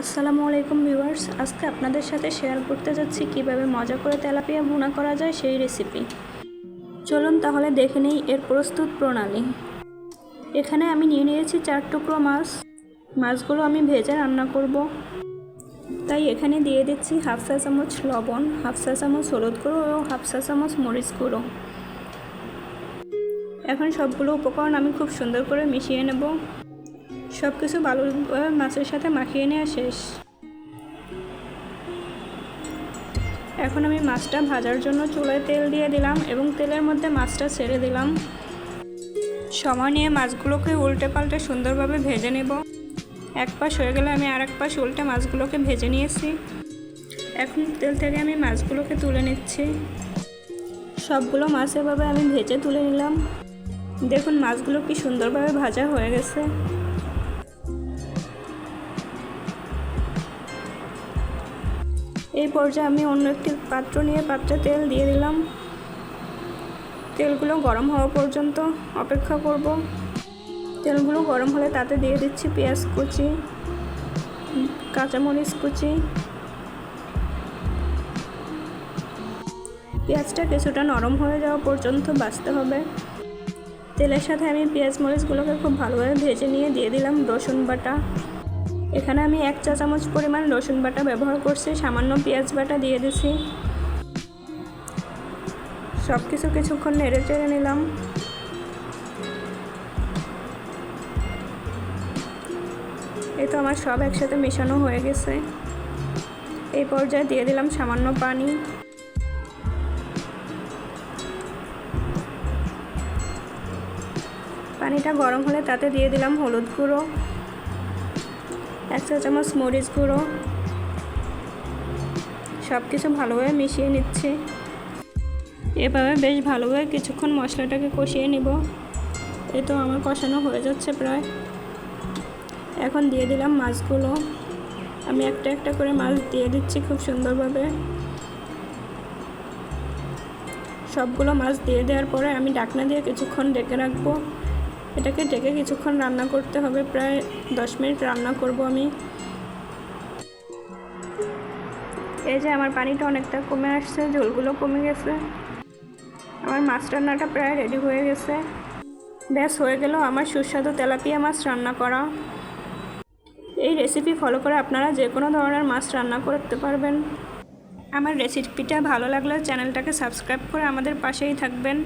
আসসালামু আলাইকুম ভিউয়ার্স, আজকে আপনাদের সাথে শেয়ার করতে যাচ্ছি কিভাবে মজা করে তেলাপিয়া ভুনা করা যায় সেই রেসিপি। চলুন তাহলে দেখে নিই এর প্রস্তুত প্রণালী। এখানে আমি নিয়ে নিয়েছি 4 টুকরো মাছ। মাছগুলো আমি ভেজে রান্না করব, তাই এখানে দিয়ে দিচ্ছি হাফ চা চামচ লবণ, হাফ চা চামচ হলুদ গুঁড়ো ও হাফ চা চামচ মরিচ গুঁড়ো। এখন সবগুলো উপকরণ আমি খুব সুন্দর করে মিশিয়ে নেব। সব কিছু ভালোভাবে মাছের সাথে মাখিয়ে নেওয়া শেষ। এখন আমি মাছটা ভাজার জন্য চুলায় তেল দিয়ে দিলাম এবং তেলের মধ্যে মাছটা ছেড়ে দিলাম। সময় নিয়ে মাছগুলোকে উল্টে পাল্টে সুন্দরভাবে ভেজে নেব। এক পাশ হয়ে গেলে আমি আরেক পাশ উল্টে মাছগুলোকে ভেজে নিয়েছি। এখন তেল থেকে আমি মাছগুলোকে তুলে নিচ্ছি। সবগুলো মাছ এভাবে আমি ভেজে তুলে নিলাম। দেখুন মাছগুলো কি সুন্দরভাবে ভাজা হয়ে গেছে। এই পর্যায়ে আমি অন্য একটি পাত্র নিয়ে পাত্রে তেল দিয়ে দিলাম। তেলগুলো গরম হওয়া পর্যন্ত অপেক্ষা করব। তেলগুলো গরম হলে তাতে দিয়ে দিচ্ছি পেঁয়াজ কুচি, কাঁচামরিচ কুচি। পেঁয়াজটা কিছুটা নরম হয়ে যাওয়া পর্যন্ত ভাজতে হবে। তেলের সাথে আমি পেঁয়াজ মরিচগুলোকে খুব ভালোভাবে ভেজে নিয়ে দিয়ে দিলাম রসুন বাটা। এখানে আমি 1 চা চামচ পরিমাণ রসুন বাটা ব্যবহার করছি। সামান্য পেঁয়াজ বাটা দিয়ে দিছি। সব কিছুক্ষণ নেড়ে চেড়ে নিলাম। এই তো আমার সব একসাথে মেশানো হয়ে গেছে। এই পর্যায়ে দিয়ে দিলাম সামান্য পানি। পানিটা গরম হলে তাতে দিয়ে দিলাম হলুদ গুঁড়ো, 1 চা চামচ মরিচ গুঁড়ো। সব কিছু ভালোভাবে মিশিয়ে নিচ্ছি। এভাবে বেশ ভালোভাবে কিছুক্ষণ মশলাটাকে কষিয়ে নিব। এই তো আমার কষানো হয়ে যাচ্ছে প্রায়। এখন দিয়ে দিলাম মাছগুলো। আমি একটা একটা করে মাছ দিয়ে দিচ্ছি খুব সুন্দরভাবে। সবগুলো মাছ দিয়ে দেওয়ার পরে আমি ঢাকনা দিয়ে কিছুক্ষণ ঢেকে রাখবো। এটাকে ঢেকে কিছুক্ষণ রান্না করতে হবে, প্রায় 10 মিনিট রান্না করব আমি। এই যে আমার পানিটা অনেকটা কমে আসছে, ঝোলগুলো কমে গেছে। আমার মাছ রান্নাটা প্রায় রেডি হয়ে গেছে। ব্যাস হয়ে গেল আমার সুস্বাদু তেলাপিয়া মাছ রান্না করা। এই রেসিপি ফলো করে আপনারা যে কোনো ধরনের মাছ রান্না করতে পারবেন। আমার রেসিপিটা ভালো লাগলে চ্যানেলটাকে সাবস্ক্রাইব করে আমাদের পাশেই থাকবেন।